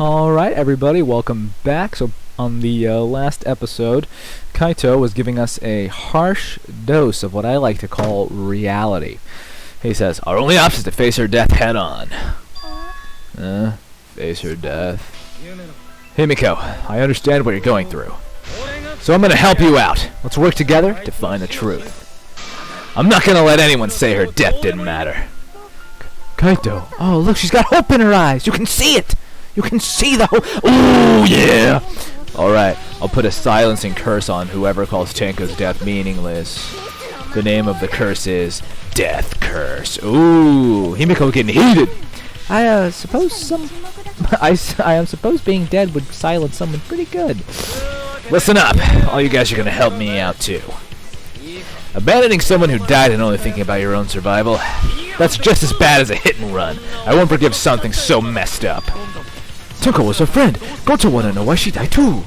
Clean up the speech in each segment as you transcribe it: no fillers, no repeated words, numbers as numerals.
Alright, everybody, welcome back. So, on the last episode, Kaito was giving us a harsh dose of what I like to call reality. He says, our only option is to face her death head on. Face her death. Himiko, I understand what you're going through. So I'm gonna help you out. Let's work together to find the truth. I'm not gonna let anyone say her death didn't matter. Kaito, oh look, she's got hope in her eyes. You can see it. You can see the hope. Ooh, yeah. Alright, I'll put a silencing curse on whoever calls Tenko's death meaningless. The name of the curse is Death Curse. Ooh, Himiko getting heated. I suppose being dead would silence someone pretty good. Listen up, all you guys are gonna help me out too. Abandoning someone who died and only thinking about your own survival, that's just as bad as a hit and run. I won't forgive something so messed up. Tenko was her friend. Goto wanna know why she died too.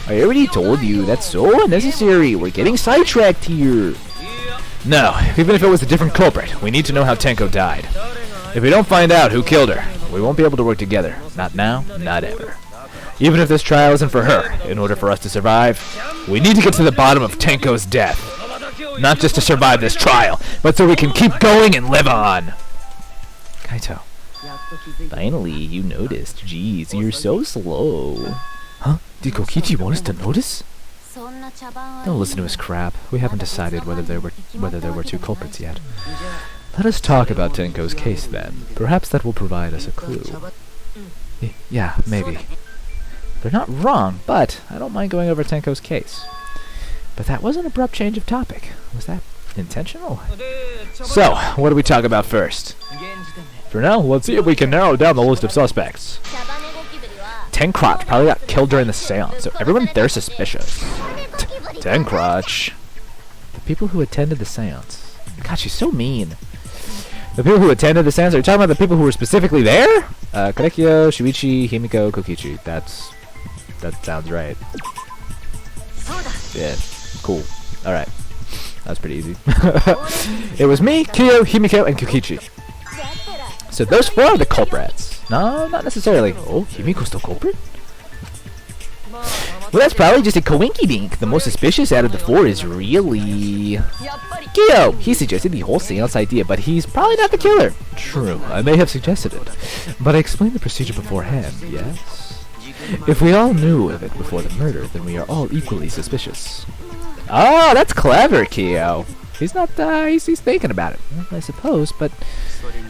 I already told you, that's so unnecessary. We're getting sidetracked here. No, even if it was a different culprit, we need to know how Tenko died. If we don't find out who killed her, we won't be able to work together. Not now, not ever. Even if this trial isn't for her, in order for us to survive, we need to get to the bottom of Tenko's death. Not just to survive this trial, but so we can keep going and live on. Kaito. Finally, you noticed. Jeez, you're so slow. Huh? Did Kokichi want us to notice? Don't listen to his crap. We haven't decided whether there were two culprits yet. Let us talk about Tenko's case then. Perhaps that will provide us a clue. Yeah, maybe. They're not wrong, but I don't mind going over Tenko's case. But that was an abrupt change of topic. Was that intentional? So, what do we talk about first? For now, let's see if we can narrow down the list of suspects. Tenkrotch probably got killed during the seance, so everyone there suspicious. Tenkrotch. The people who attended the seance. God, she's so mean. The people who attended the seance? Are you talking about the people who were specifically there? Korekyo, Shuichi, Himiko, Kokichi. That sounds right. Yeah, cool. Alright. That was pretty easy. It was me, Kyo, Himiko, and Kokichi. So those four are the culprits. No, not necessarily. Oh, Himiko's the culprit? Well, that's probably just a coinky-dink. The most suspicious out of the four is really... Kyo! He suggested the whole seance idea, but he's probably not the killer. True, I may have suggested it. But I explained the procedure beforehand, yes? If we all knew of it before the murder, then we are all equally suspicious. Oh, that's clever, Kyo. He's not, he's thinking about it, I suppose, but...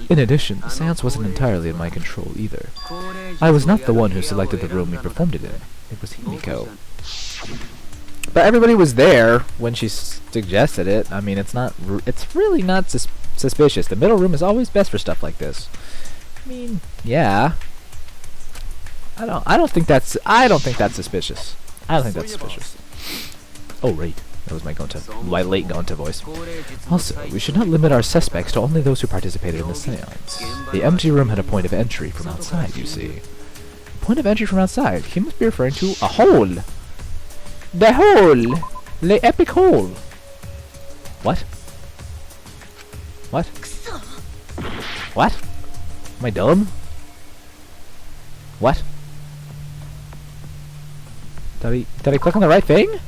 In addition, the seance wasn't entirely in my control either. I was not the one who selected the room we performed it in. It was Himiko. But everybody was there when she suggested it. I mean, it's really not suspicious. The middle room is always best for stuff like this. I mean, yeah. I don't think that's suspicious. I don't think that's suspicious. Oh, right. That was my late Gonta voice. Also, we should not limit our suspects to only those who participated in the seance. The empty room had a point of entry from outside, you see. Point of entry from outside? He must be referring to a hole. The hole! The epic hole! What? What? What? Am I dumb? What? Did I click on the right thing?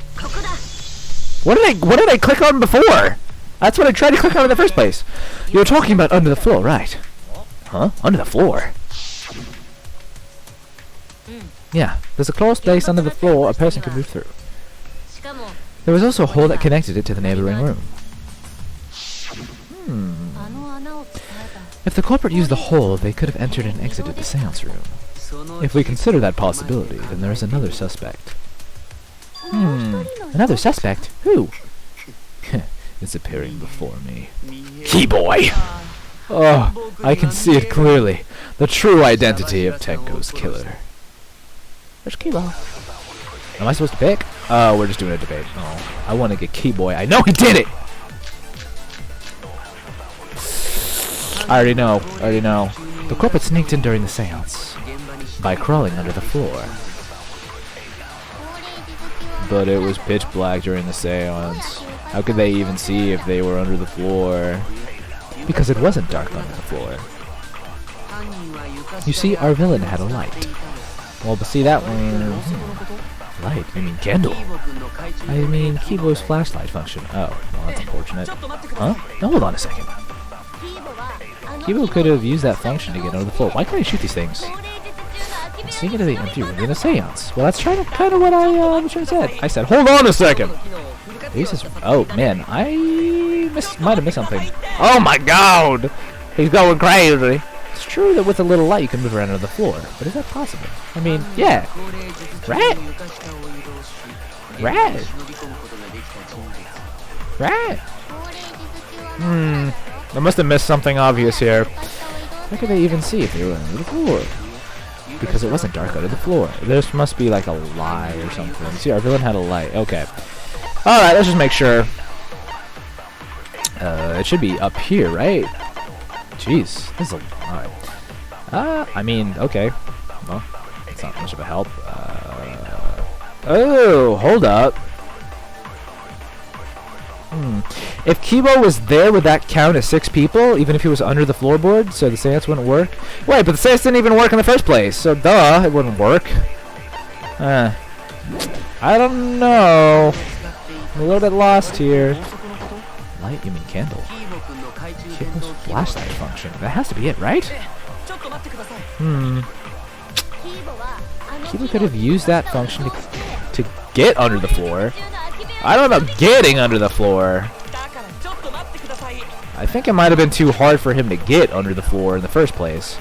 What did I click on before? That's what I tried to click on in the first place. You were talking about under the floor, right? Huh? Under the floor? Yeah, there's a closed space under the floor a person could move through. There was also a hole that connected it to the neighboring room. If the culprit used the hole, they could have entered and exited the seance room. If we consider that possibility, then there is another suspect. Another suspect? Who? It's appearing before me. Key-boy! Oh, I can see it clearly. The true identity of Tenko's killer. Where's Key-boy? Am I supposed to pick? Oh, we're just doing a debate. Oh, I want to get Key-boy. I know he did it! I already know. The culprit sneaked in during the seance by crawling under the floor. But it was pitch black during the seance. How could they even see if they were under the floor? Because it wasn't dark under the floor. You see, our villain had a light. Well, but see that one... Light? I mean candle. I mean Kibo's flashlight function. Oh, well that's unfortunate. Huh? No, hold on a second. Kibo could have used that function to get under the floor. Why can't I shoot these things? Sneak into the empty room in a seance. Well, that's kind of what I should have said. I said, hold on a second! Oh, man, I might have missed something. Oh my god! He's going crazy! It's true that with a little light you can move around under the floor, but is that possible? I mean, yeah. Right? Right? Right? I must have missed something obvious here. How could they even see if they were under the floor? Because it wasn't dark under the floor. This must be like a lie or something. See, our villain had a light. Okay. Alright, let's just make sure. It should be up here, right? Jeez. This is a... Alright. I mean, okay. Well, it's not much of a help. Oh, hold up. If Kibo was there, would that count as 6 people, even if he was under the floorboard, so the seance wouldn't work? Wait, but the seance didn't even work in the first place, so duh, it wouldn't work. I don't know. I'm a little bit lost here. Light, you mean candle? Kibo's flashlight function. That has to be it, right? Kibo could have used that function to get under the floor. I don't know about getting under the floor. I think it might have been too hard for him to get under the floor in the first place.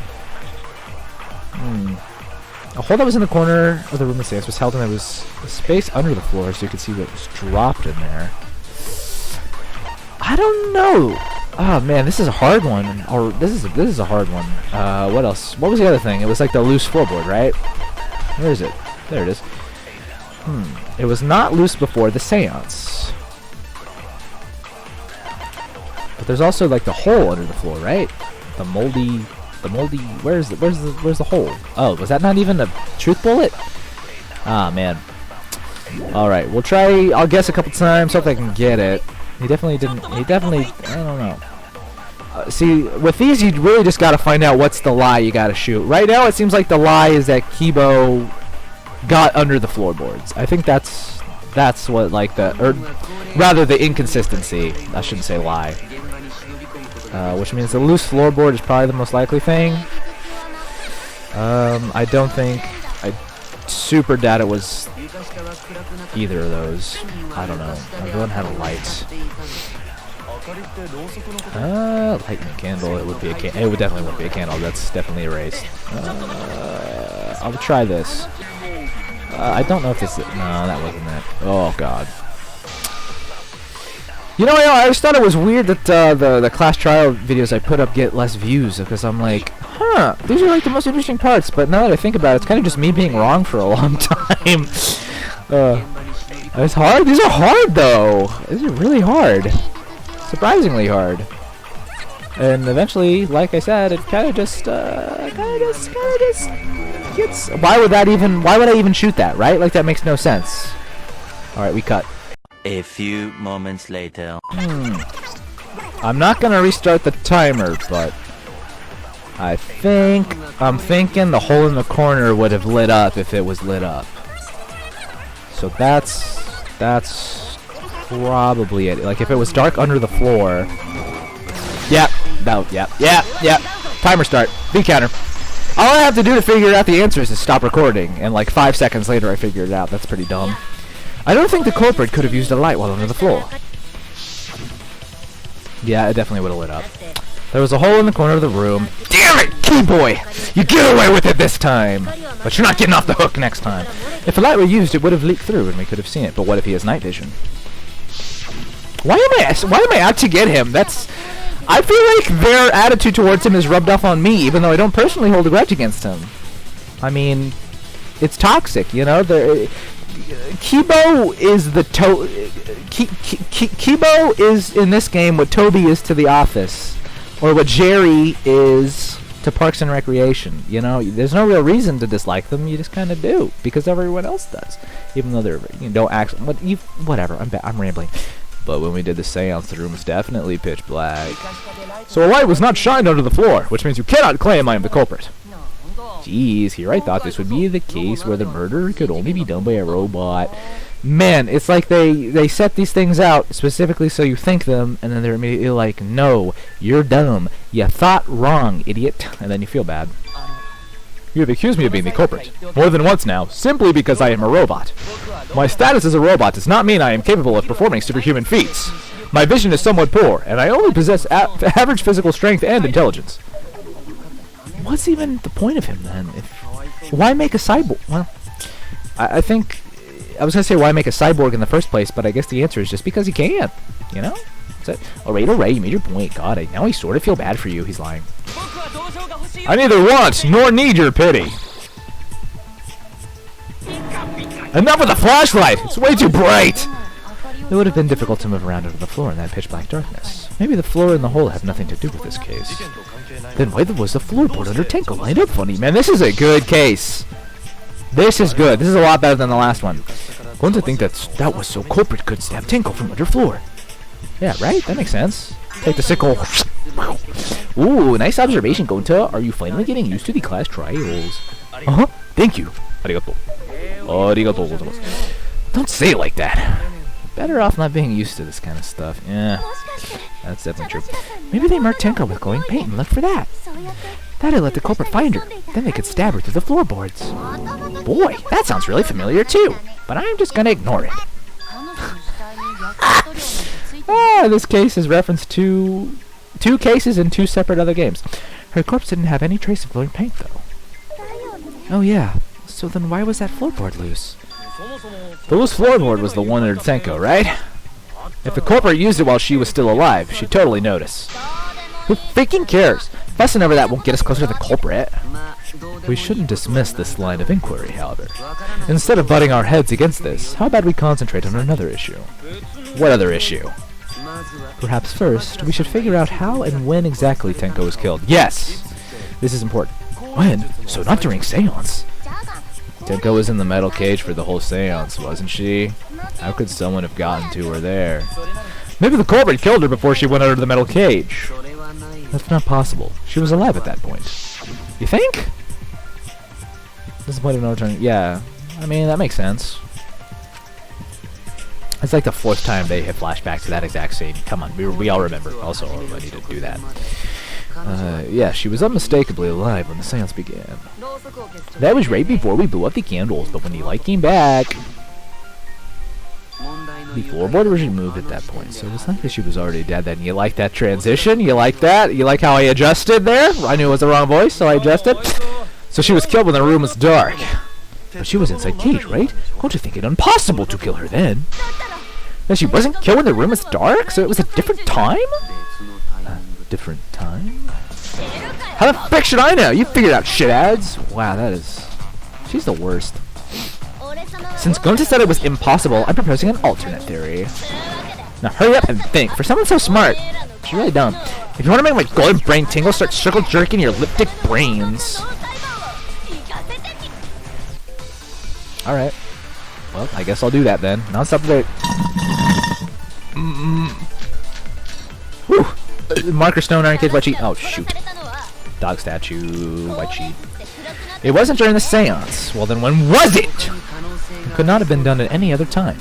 A hole that was in the corner of the room of seance was held, and there was a space under the floor so you could see what was dropped in there. I don't know. Oh man, this is a hard one. Or this is a hard one. What else? What was the other thing? It was like the loose floorboard, right? Where is it? There it is. It was not loose before the seance. But there's also like the hole under the floor, right? The moldy. Where's the hole? Oh, was that not even a truth bullet? Ah man. All right, we'll try. I'll guess a couple times, so if I can get it. He definitely didn't. I don't know. See, with these, you really just gotta find out what's the lie you gotta shoot. Right now, it seems like the lie is that Kibo got under the floorboards. I think that's what, like, or rather the inconsistency. I shouldn't say lie. Which means the loose floorboard is probably the most likely thing. I don't think, I super doubt it was either of those. I don't know. Everyone had a light. Light and candle. It would be a candle. It would definitely wouldn't be a candle. That's definitely erased. I'll try this. I don't know if this. No, that wasn't it. Oh god. You know, I always thought it was weird that the class trial videos I put up get less views because I'm like, huh, these are like the most interesting parts. But now that I think about it, it's kind of just me being wrong for a long time. It's hard. These are hard though. These are really hard. Surprisingly hard. And eventually, like I said, it kind of just gets. Why would I even shoot that? Right? Like that makes no sense. All right, we cut. A few moments later. I'm not gonna restart the timer, but I'm thinking the hole in the corner would have lit up if it was lit up. So that's probably it. Like if it was dark under the floor. Yep. Timer start. V counter. All I have to do to figure out the answers is stop recording, and like 5 seconds later I figured it out. That's pretty dumb. I don't think the culprit could have used a light while under the floor. Yeah, it definitely would have lit up. There was a hole in the corner of the room. Damn it, Keyboy! You get away with it this time! But you're not getting off the hook next time. If a light were used, it would have leaked through and we could have seen it. But what if he has night vision? Why am I out to get him? I feel like their attitude towards him is rubbed off on me, even though I don't personally hold a grudge against him. I mean, it's toxic, you know? Kibo is Kibo is in this game what Toby is to The Office, or what Jerry is to Parks and Recreation. You know, there's no real reason to dislike them. You just kind of do because everyone else does, even though they're don't act. Whatever. I'm rambling. but when we did the seance, the room was definitely pitch black. So a light was not shined onto the floor, which means you cannot claim I am the culprit. Jeez, here I thought this would be the case where the murder could only be done by a robot. Man, it's like they set these things out specifically so you think them, and then they're immediately like, no, you're dumb. You thought wrong, idiot. And then you feel bad. You have accused me of being the culprit, more than once now, simply because I am a robot. My status as a robot does not mean I am capable of performing superhuman feats. My vision is somewhat poor, and I only possess average physical strength and intelligence. What's even the point of him, then? Why make a cyborg? Well, I think... I was going to say why make a cyborg in the first place, but I guess the answer is just because he can. You know? That's it. Alright, you made your point. God, now I sort of feel bad for you. He's lying. I neither want nor need your pity. Enough with the flashlight! It's way too bright! It would have been difficult to move around over the floor in that pitch-black darkness. Maybe the floor and the hole have nothing to do with this case. Then why was the floorboard under Tenko lined up funny? Man, this is a good case. This is good. This is a lot better than the last one. Going to think that was so culprit could stab Tenko from under floor. Yeah, right? That makes sense. Take the sickle. Ooh, nice observation, Gonta. Are you finally getting used to the class trials? Uh-huh. Thank you. Arigato. Arigato gozaimasu. Don't say it like that. Better off not being used to this kind of stuff. Yeah, that's definitely true. Maybe they marked Tenko with glowing paint and looked for that. That'd let the culprit find her. Then they could stab her through the floorboards. Boy, that sounds really familiar too. But I'm just gonna ignore it. This case is referenced to two cases in two separate other games. Her corpse didn't have any trace of glowing paint, though. Oh yeah, so then why was that floorboard loose? The loose floorboard was the one under Tenko, right? If the culprit used it while she was still alive, she'd totally notice. Who freaking cares? Fussing over that won't get us closer to the culprit. We shouldn't dismiss this line of inquiry, however. Instead of butting our heads against this, how about we concentrate on another issue? What other issue? Perhaps first, we should figure out how and when exactly Tenko was killed. Yes! This is important. When? So not during seance. Tenko was in the metal cage for the whole seance, wasn't she? How could someone have gotten to her there? Maybe the culprit killed her before she went under the metal cage. That's not possible. She was alive at that point. You think? This is the point of no return. Yeah. I mean, that makes sense. It's like the fourth time they have flashback to that exact scene. Come on, we all remember. Also, I need to do that. Yeah, she was unmistakably alive when the seance began. That was right before we blew up the candles, but when the light came back, the floorboard was removed at that point, so it's not that she was already dead then. You like that transition? You like that? You like how I adjusted there? I knew it was the wrong voice, so I adjusted. So she was killed when the room was dark. But she was inside cage, right? Don't you think it impossible to kill her then? Then she wasn't killed when the room was dark, so it was a different time? Different time? How the frick should I know? You figured out, shit ads. Wow, that is... She's the worst. Since Gonta said it was impossible, I'm proposing an alternate theory. Now hurry up and think. For someone so smart, she's really dumb. If you want to make my golden brain tingle, start circle jerking your elliptic brains. Alright. Well, I guess I'll do that then. Non-stop debate. Whew. Marker stone, iron cage, white sheet. Oh, shoot. Dog statue, white sheet. It wasn't during the seance. Well, then when was it? It could not have been done at any other time.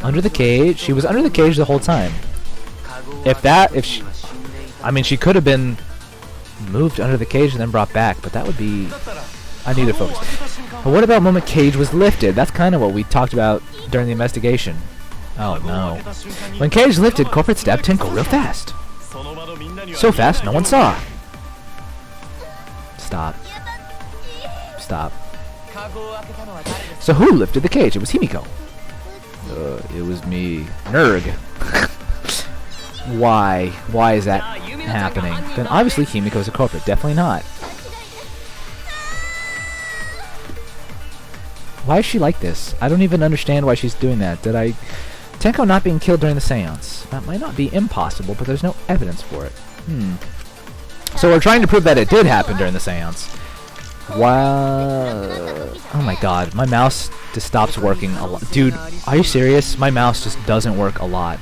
Under the cage. She was under the cage the whole time. I mean, she could have been moved under the cage and then brought back, but that would be... I need to focus. But what about moment cage was lifted? That's kind of what we talked about during the investigation. Oh no. When cage lifted, culprit stabbed Tenko real fast. So fast, no one saw. Stop. Stop. So who lifted the cage? It was Himiko. It was me. Nerg. Why? Why is that happening? Then obviously Himiko's a culprit. Definitely not. Why is she like this? I don't even understand why she's doing that. Tenko not being killed during the seance. That might not be impossible, but there's no evidence for it. So we're trying to prove that it did happen during the seance. Wow. Oh my god, my mouse just stops working a lot. Dude, are you serious? My mouse just doesn't work a lot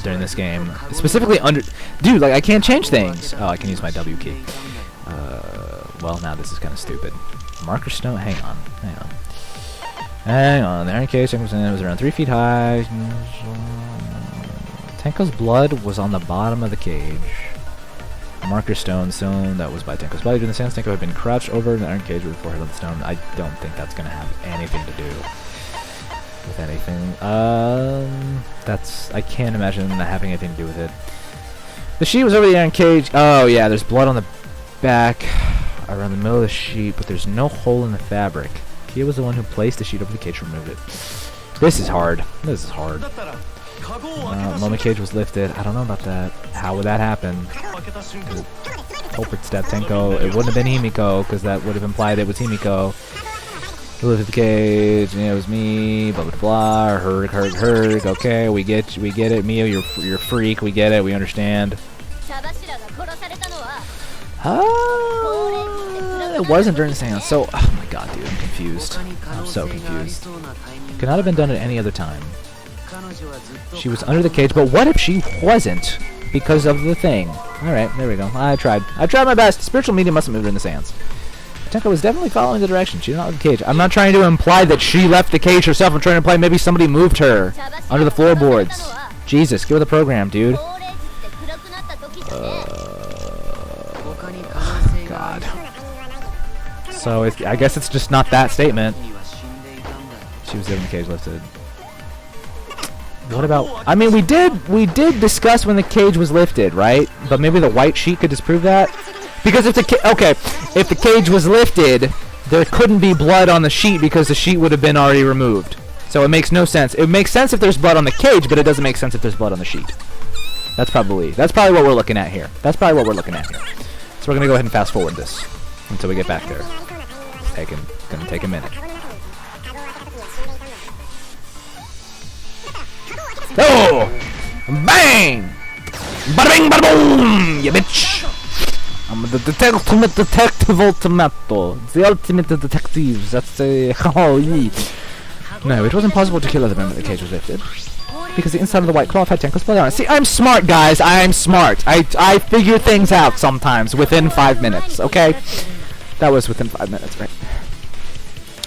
during this game. Specifically under... Dude, like, I can't change things. Oh, I can use my W key. Well, now this is kind of stupid. Marker stone? Hang on. The iron cage was around 3 feet high. Tenko's blood was on the bottom of the cage. Marker stone that was by Tenko's body. During the sands, Tenko had been crouched over the iron cage with forehead on the stone. I don't think that's going to have anything to do with anything. I can't imagine that having anything to do with it. The sheet was over the iron cage. Oh, yeah, there's blood on the back around the middle of the sheet, but there's no hole in the fabric. Kia was the one who placed the sheet over the cage to remove it. This is hard. Moment cage was lifted. I don't know about that. How would that happen? Culprit stabbed Tenko. It wouldn't have been Himiko, because that would have implied it was Himiko. Who lifted the cage? And it was me. Blah blah blah. Herg. Okay, we get it. Mio, you're a freak. We get it. We understand. It wasn't during the seance. So, oh my god, dude, I'm confused. I'm so confused. Could not have been done at any other time. She was under the cage, but what if she wasn't because of the thing? Alright, there we go. I tried my best. Spiritual medium must have moved in the sands. Tenko was definitely following the direction. She did not leave the cage. I'm not trying to imply that she left the cage herself. I'm trying to imply maybe somebody moved her under the floorboards. Jesus, get with the program, dude. God. So I guess it's just not that statement. She was in the cage lifted. What about... I mean, we did discuss when the cage was lifted, right? But maybe the white sheet could disprove that? Because if the cage was lifted, there couldn't be blood on the sheet because the sheet would have been already removed. So it makes no sense. It makes sense if there's blood on the cage, but it doesn't make sense if there's blood on the sheet. That's probably what we're looking at here. So we're going to go ahead and fast forward this until we get back there. It's gonna take a minute. Oh! Bang! Bada bing, bada boom! You bitch! I'm the detective ultimato. It's the ultimate detective. That's a... Oh, yeah. No, it wasn't possible to kill her the moment the cage was lifted. Because the inside of the white cloth had Tenko's blood on it. See, I'm smart, guys. I'm smart. I figure things out sometimes within 5 minutes, okay? That was within 5 minutes, right?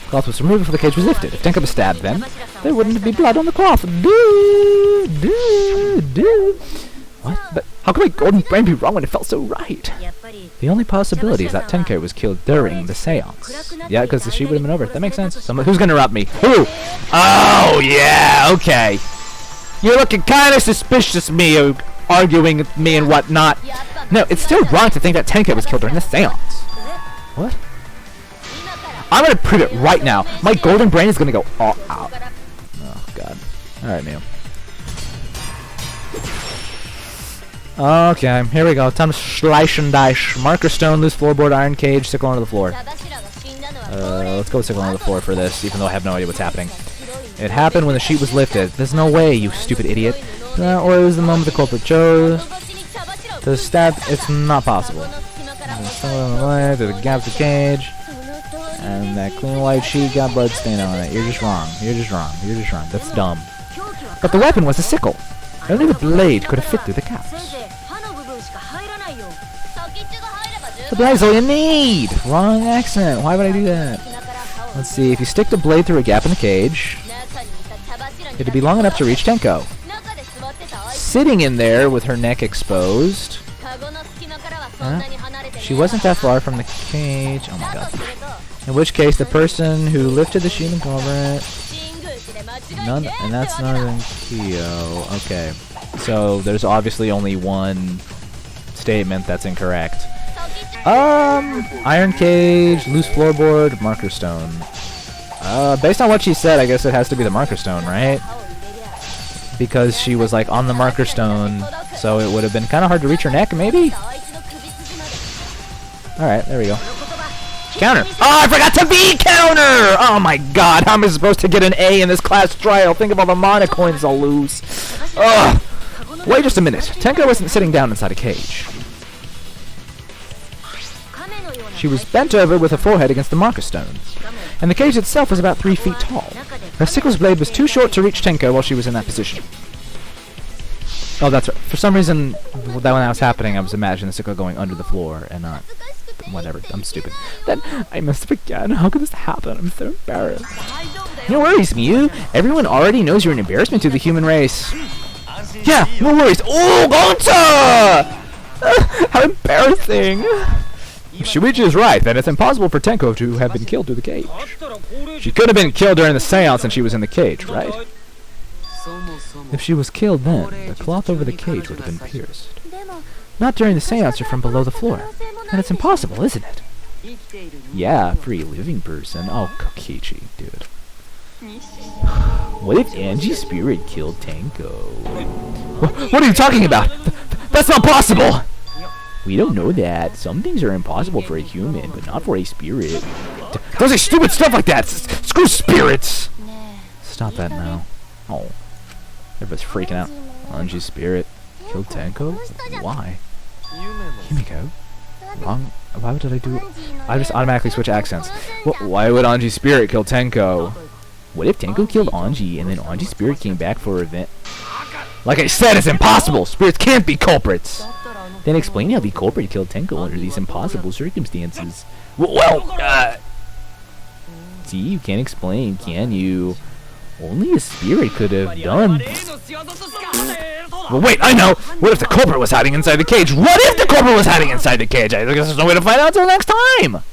Cloth was removed before the cage was lifted. If Tenko was stabbed then, there wouldn't be blood on the cloth. What? But how could my golden brain be wrong when it felt so right? The only possibility is that Tenko was killed during the seance. Yeah, because the sheet would have been over. That makes sense. Who's gonna interrupt me? Who? Oh, yeah, okay. You're looking kind of suspicious, Mio, arguing with me and whatnot. No, it's still wrong to think that Tenko was killed during the seance. What? I'm gonna prove it right now. My golden brain is gonna go all out. Oh, God. Alright, Mio. Okay, here we go. Time to slice and dice. Marker stone, loose floorboard, iron cage, sickle onto the floor. Let's go with sickle onto the floor for this, even though I have no idea what's happening. It happened when the sheet was lifted. There's no way, you stupid idiot. Or it was the moment the culprit chose to stab. It's not possible. To the gap of the cage. And that clean white sheet got blood stain on it. You're just wrong. That's dumb. But the weapon was a sickle. Only the blade could have fit through the gaps. The blade's all you need! Wrong accent. Why would I do that? Let's see. If you stick the blade through a gap in the cage, it'd be long enough to reach Tenko. Sitting in there with her neck exposed. She wasn't that far from the cage. Oh my god. In which case, the person who lifted the sheet and culprit... and that's none than Kyo. Okay. So, there's obviously only one statement that's incorrect. Iron cage, loose floorboard, marker stone. Based on what she said, I guess it has to be the marker stone, right? Because she was, like, on the marker stone, so it would have been kind of hard to reach her neck, maybe? Alright, there we go. Counter. Oh, I forgot to be counter! Oh my god, how am I supposed to get an A in this class trial? Think of all the mana coins I'll lose. Ugh. Wait just a minute. Tenko wasn't sitting down inside a cage. She was bent over with her forehead against the marker stones, and the cage itself was about 3 feet tall. Her sickle's blade was too short to reach Tenko while she was in that position. Oh, that's right. For some reason, when that was happening, I was imagining the sickle going under the floor and not... Whatever, I'm stupid. Then, I messed up again. How could this happen? I'm so embarrassed. No worries, Miu. Everyone already knows you're an embarrassment to the human race. Yeah, no worries. Oh, Gonta! How embarrassing! If Shuichi is right, then it's impossible for Tenko to have been killed through the cage. She could have been killed during the seance and she was in the cage, right? If she was killed then, the cloth over the cage would have been pierced. Not during the seance or from below the floor. And it's impossible, isn't it? Yeah, for a living person. Oh, Kokichi, dude. What if Angie's spirit killed Tenko? What are you talking about? That's not possible! We don't know that. Some things are impossible for a human, but not for a spirit. Don't say stupid stuff like that! Screw spirits! Stop that now. Oh. Everybody's freaking out. Angie's spirit killed Tenko? Why? Himiko? Wrong? Why did I do... I just automatically switch accents. Why would Anji's spirit kill Tenko? What if Tenko killed Anji and then Anji's spirit came back for revenge? Like I said, it's impossible! Spirits can't be culprits! Then explain how the culprit killed Tenko under these impossible circumstances. See, you can't explain, can you? Only a spirit could have done... Well, wait, I know! What if the culprit was hiding inside the cage? What if the culprit was hiding inside the cage? I guess there's no way to find out until next time!